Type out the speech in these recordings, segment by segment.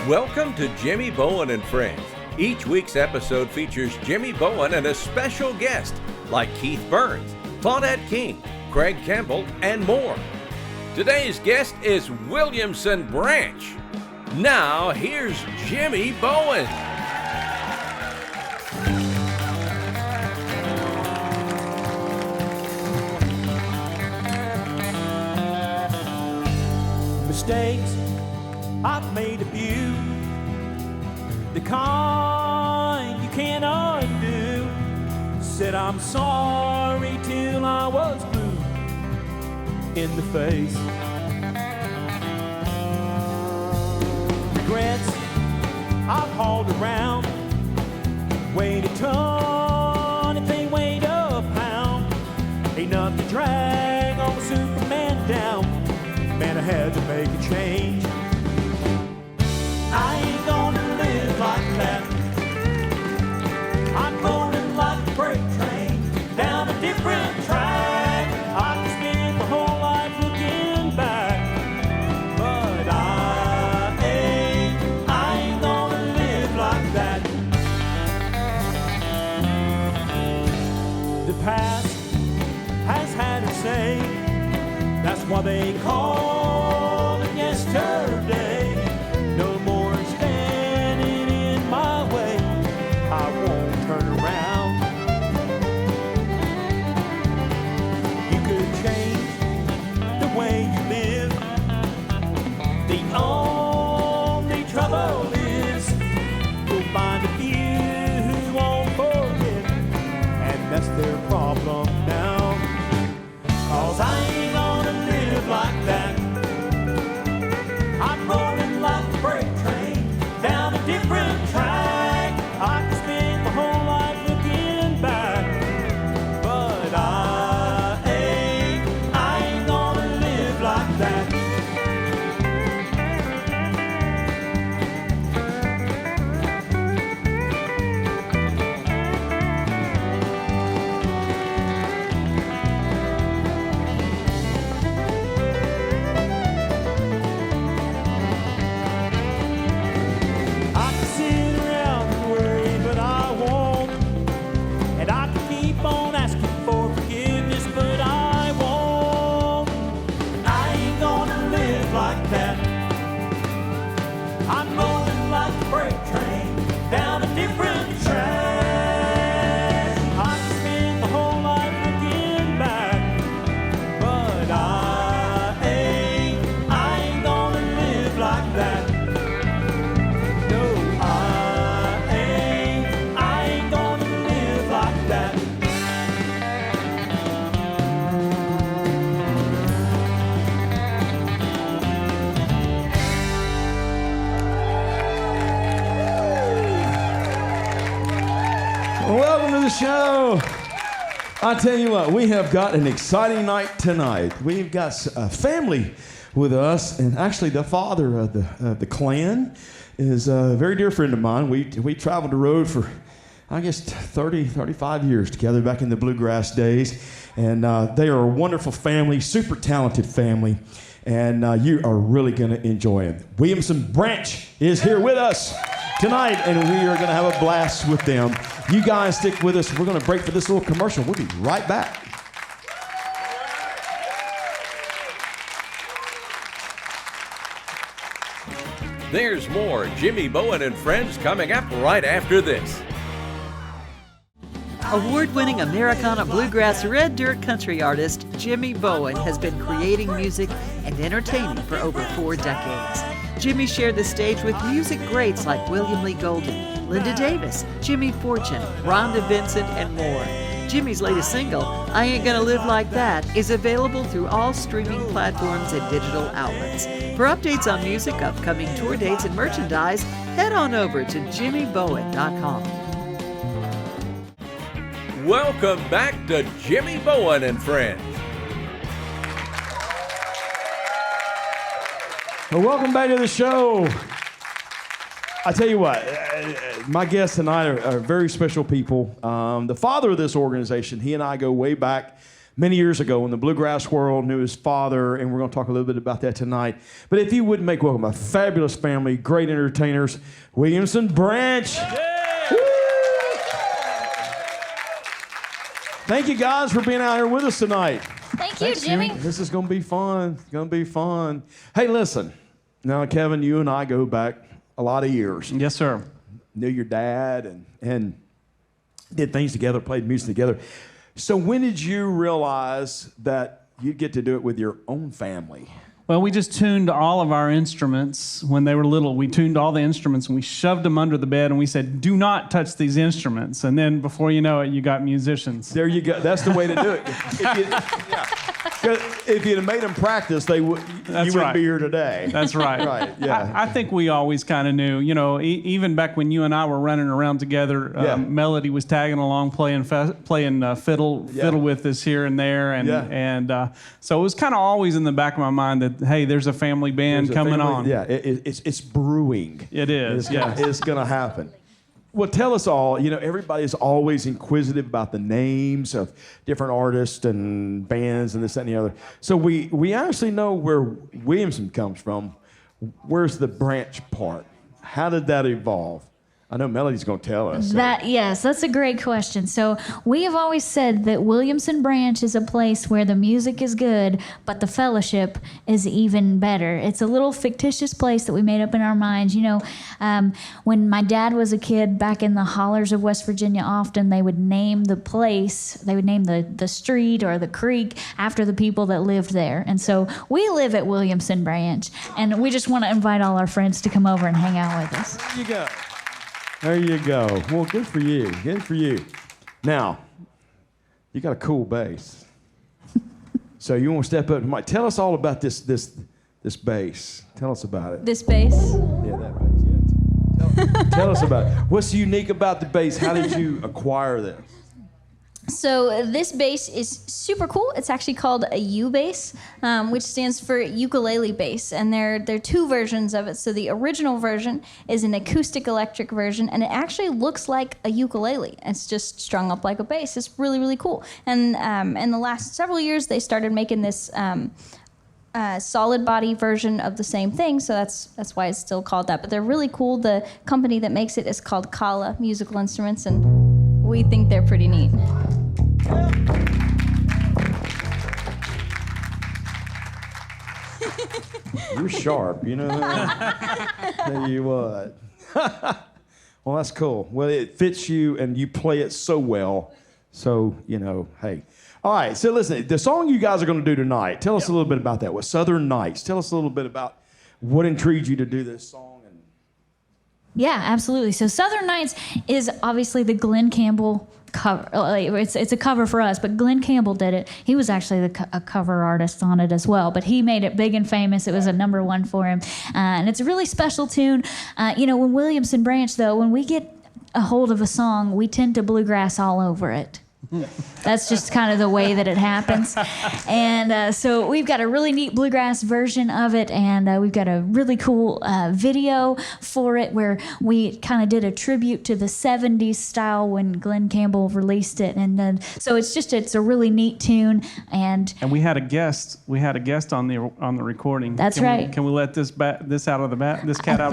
Welcome to Jimmy Bowen and Friends. Each week's episode features Jimmy Bowen and a special guest like Keith Burns, Claudette King, Craig Campbell, and more. Today's guest is Williamson Branch. Now, here's Jimmy Bowen. Mistakes, I've made a few, the kind you can't undo. Said I'm sorry till I was blue in the face. Regrets, I've hauled around, weighed a ton if they weighed a pound. Ain't nothing to drag on Superman down. Man, I had to make a change. I ain't gonna live like that. I'm rolling like a freight train down a different track. I can spend my whole life looking back, but I ain't gonna live like that. The past has had its say. That's why they call it yesterday. No more standing in my way. I won't turn around. You could change the way you live. The only trouble is you'll find a few who won't forget, and that's their problem now. 'Cause I ain't gonna live like that. I'm rolling like a freight train down a different track. I can spend my whole life looking back, but I ain't gonna live like that. Welcome to the show. I tell you what, we have got an exciting night tonight. We've got a family with us, and actually the father of the clan is a very dear friend of mine. We traveled the road for, I guess, 35 years together back in the bluegrass days, and they are a wonderful family, super talented family, and you are really going to enjoy them. Williamson Branch is here with us tonight, and we are going to have a blast with them. You guys stick with us. We're going to break for this little commercial. We'll be right back. There's more Jimmy Bowen and Friends coming up right after this. Award-winning Americana Bluegrass Red Dirt country artist Jimmy Bowen has been creating music and entertaining for over 4 decades. Jimmy shared the stage with music greats like William Lee Golden, Linda Davis, Jimmy Fortune, Rhonda Vincent, and more. Jimmy's latest single, I Ain't Gonna Live Like That, is available through all streaming platforms and digital outlets. For updates on music, upcoming tour dates, and merchandise, head on over to jimmybowen.com. Welcome back to Jimmy Bowen and Friends. Well, welcome back to the show. I tell you what, my guests tonight are very special people. The father of this organization, he and I go way back many years ago in the bluegrass world, knew his father, and we're going to talk a little bit about that tonight. But if you would make welcome a fabulous family, great entertainers, Williamson Branch. Yeah. Thank you guys for being out here with us tonight. Thank you, Jimmy. This is going to be fun. It's going to be fun. Hey, listen. Now, Kevin, you and I go back a lot of years. Yes, sir. Knew your dad and did things together, played music together. So when did you realize that you'd get to do it with your own family? Well, we just tuned all of our instruments when they were little. We tuned all the instruments and we shoved them under the bed and we said, do not touch these instruments. And then before you know it, you got musicians. There you go. That's the way to do it. If you'd have made them practice, you wouldn't be here today. That's right. Right, yeah. I think we always kind of knew, even back when you and I were running around together, Melody was tagging along, playing fiddle with us here and there. And so it was kind of always in the back of my mind that, hey, there's a family band coming on. Yeah, it's brewing. It is, It's going to happen. Well, tell us all, everybody's always inquisitive about the names of different artists and bands and this, that, and the other. So we actually know where Williamson comes from. Where's the Branch part? How did that evolve? I know Melody's going to tell us. Yes, that's a great question. So we have always said that Williamson Branch is a place where the music is good, but the fellowship is even better. It's a little fictitious place that we made up in our minds. When my dad was a kid back in the hollers of West Virginia, often they would name the place, they would name the street or the creek after the people that lived there. And so we live at Williamson Branch, and we just want to invite all our friends to come over and hang out with us. There you go. There you go. Well, good for you. Good for you. Now, you got a cool bass. So you want to step up and Mike, tell us all about this bass. Tell us about it. This bass? Yeah, that bass. Yeah. Tell us about it. What's unique about the bass? How did you acquire this? So this bass is super cool. It's actually called a U bass, which stands for ukulele bass. And there are two versions of it. So the original version is an acoustic electric version, and it actually looks like a ukulele. It's just strung up like a bass. It's really, really cool. And in the last several years, they started making this solid body version of the same thing. So that's why it's still called that. But they're really cool. The company that makes it is called Kala Musical Instruments, and we think they're pretty neat. You're sharp, you know that? Tell you what. Well, that's cool. Well, it fits you, and you play it so well. So, hey. All right, so listen, the song you guys are going to do tonight, tell us a little bit about that. With Southern Nights. Tell us a little bit about what intrigued you to do this song. Yeah, absolutely. So Southern Nights is obviously the Glenn Campbell cover. It's a cover for us, but Glenn Campbell did it. He was actually a cover artist on it as well, but he made it big and famous. It was a #1 for him, and it's a really special tune. When Williamson Branch, though, when we get a hold of a song, we tend to bluegrass all over it. That's just kind of the way that it happens. And so we've got a really neat bluegrass version of it, and we've got a really cool video for it where we kind of did a tribute to the 70s style when Glenn Campbell released it. And then so it's a really neat tune. And we had a guest. We had a guest on the recording. That's right. Can we let this cat out of the bag? I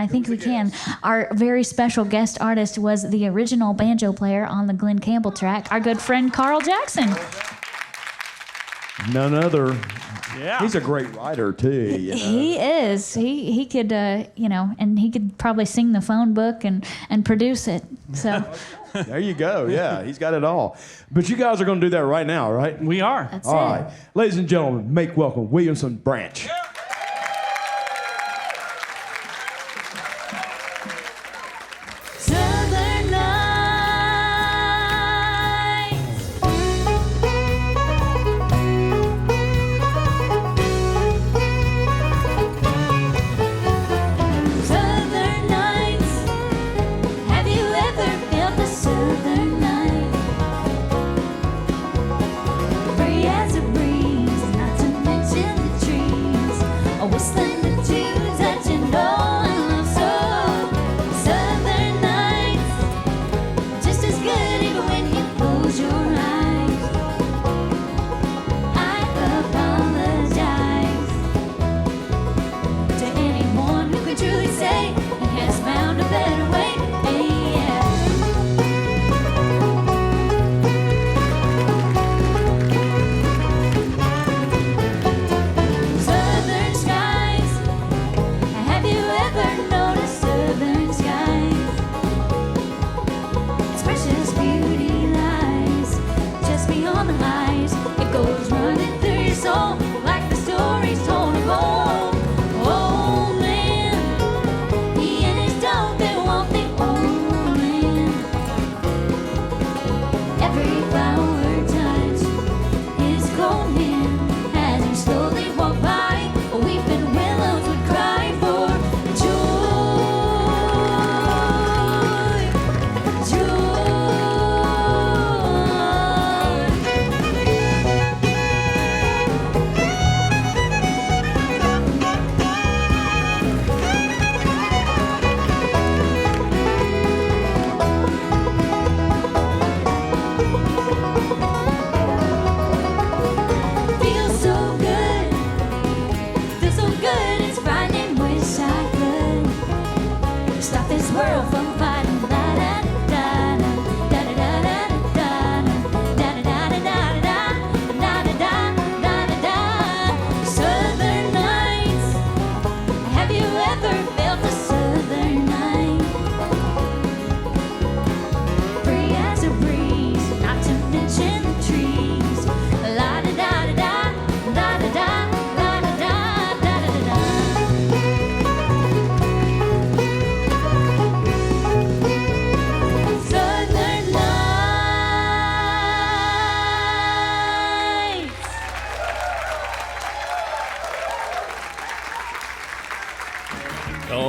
think we can. Our very special guest artist was the original banjo player on the Glenn Campbell track, our good friend Carl Jackson. None other. Yeah. He's a great writer too. He is. He could and he could probably sing the phone book and produce it. So there you go. Yeah, he's got it all. But you guys are going to do that right now, right? We are. That's all it. right. Ladies and gentlemen, make welcome Williamson Branch. Yeah. Free as a breeze, not to mention the trees.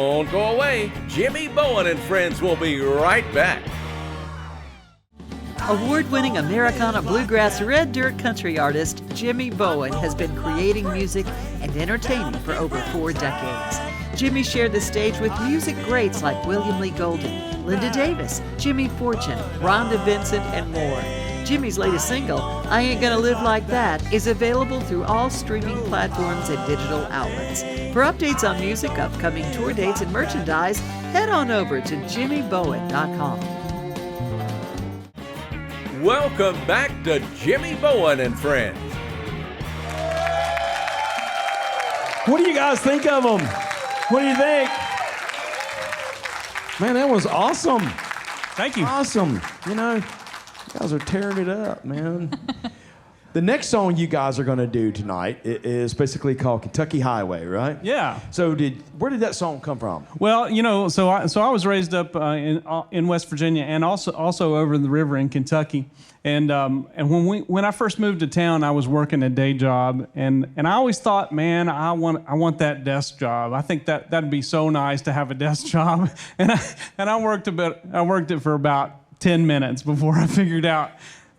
Don't go away. Jimmy Bowen and Friends will be right back. Award-winning Americana Bluegrass Red Dirt country artist Jimmy Bowen has been creating music and entertaining for over 4 decades. Jimmy shared the stage with music greats like William Lee Golden, Linda Davis, Jimmy Fortune, Rhonda Vincent, and more. Jimmy's latest single, I Ain't Gonna Live Like That, is available through all streaming platforms and digital outlets. For updates on music, upcoming tour dates, and merchandise, head on over to jimmybowen.com. Welcome back to Jimmy Bowen and Friends. What do you guys think of them? What do you think? Man, that was awesome. Thank you. Awesome. You know, you guys are tearing it up, man. The next song you guys are going to do tonight is basically called Kentucky Highway, right? Yeah. So where did that song come from? Well, you know, so I was raised up in West Virginia and also over the river in Kentucky. And when I first moved to town, I was working a day job, and I always thought, man, I want that desk job. I think that'd be so nice to have a desk job. And I worked it for about 10 minutes before I figured out,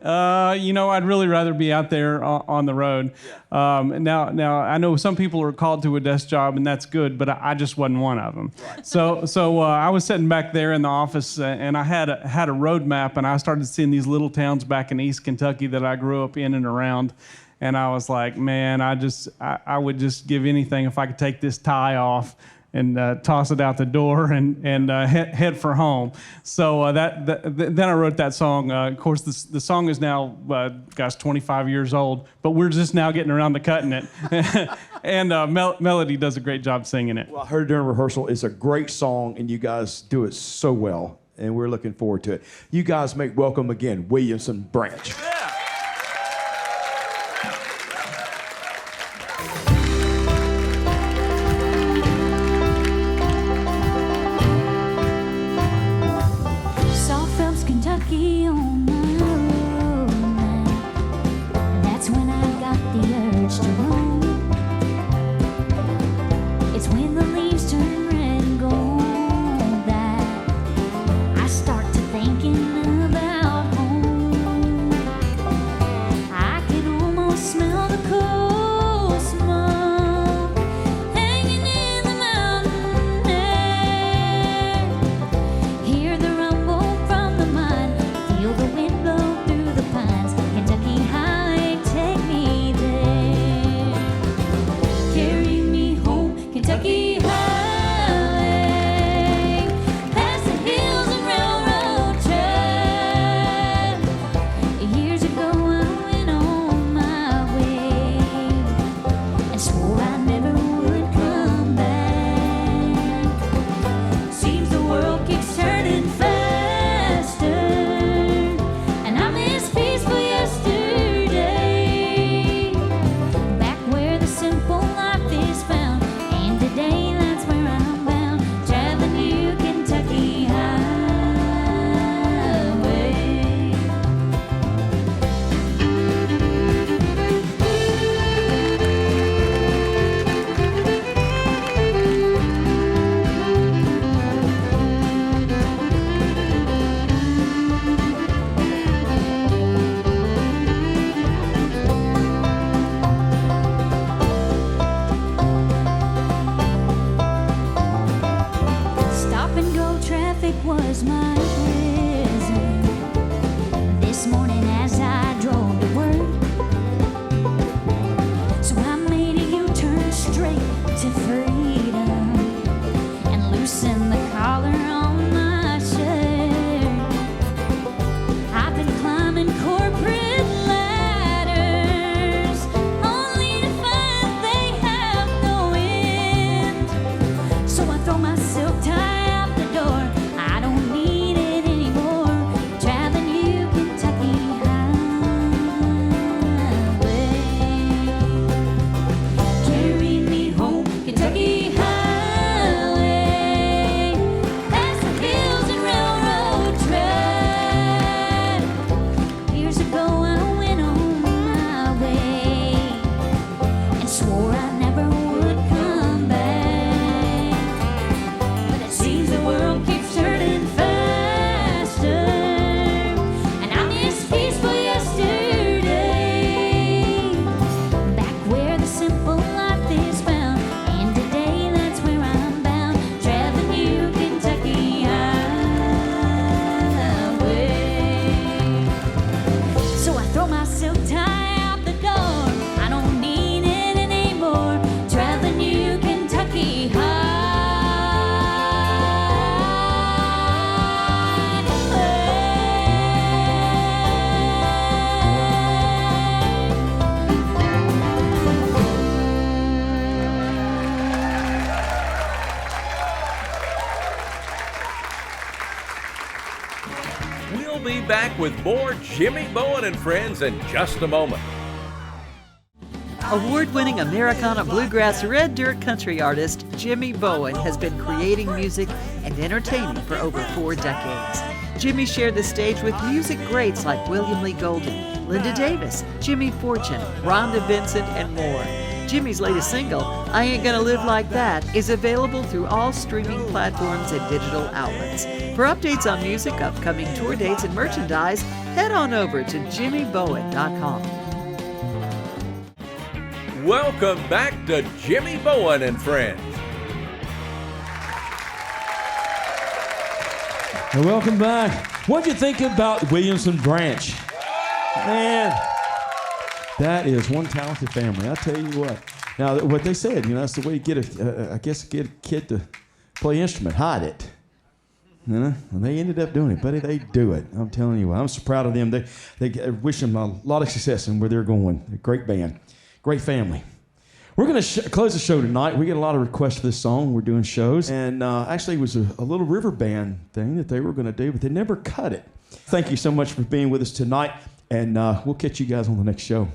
you know, I'd really rather be out there on the road. Now I know some people are called to a desk job, and that's good, but I just wasn't one of them. Right. So I was sitting back there in the office, and I had a road map, and I started seeing these little towns back in East Kentucky that I grew up in and around. And I was like, man, I would just give anything if I could take this tie off and toss it out the door and head for home. So then I wrote that song. Of course, the song is now, 25 years old, but we're just now getting around to cutting it. And Melody does a great job singing it. Well, I heard during rehearsal, it's a great song, and you guys do it so well, and we're looking forward to it. You guys make welcome again, Williamson Branch. So I throw my silk tie out the door. I don't need We'll be back with more Jimmy Bowen and Friends in just a moment. Award-winning Americana Bluegrass Red Dirt country artist Jimmy Bowen has been creating music and entertaining for over 4 decades. Jimmy shared the stage with music greats like William Lee Golden, Linda Davis, Jimmy Fortune, Rhonda Vincent, and more. Jimmy's latest single, I Ain't Gonna Live Like That, is available through all streaming platforms and digital outlets. For updates on music, upcoming tour dates, and merchandise, head on over to jimmybowen.com. Welcome back to Jimmy Bowen and Friends. And welcome back. What'd you think about Williamson Branch? Man, that is one talented family. I tell you what. Now, what they said, that's the way you get a kid to play an instrument, hide it. And they ended up doing it, buddy. They do it. I'm telling you what. I'm so proud of them. They wish them a lot of success in where they're going. A great band, great family. We're going to close the show tonight. We get a lot of requests for this song. We're doing shows. And actually, it was a little river band thing that they were going to do, but they never cut it. Thank you so much for being with us tonight. And we'll catch you guys on the next show.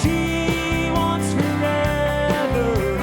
She wants forever.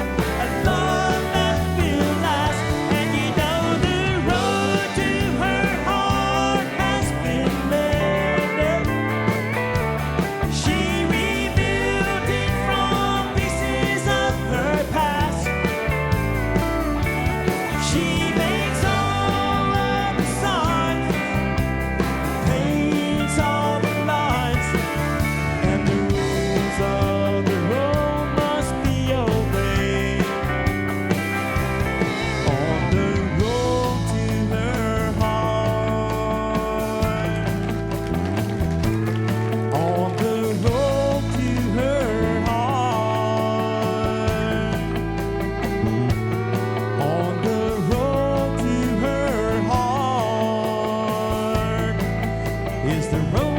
the road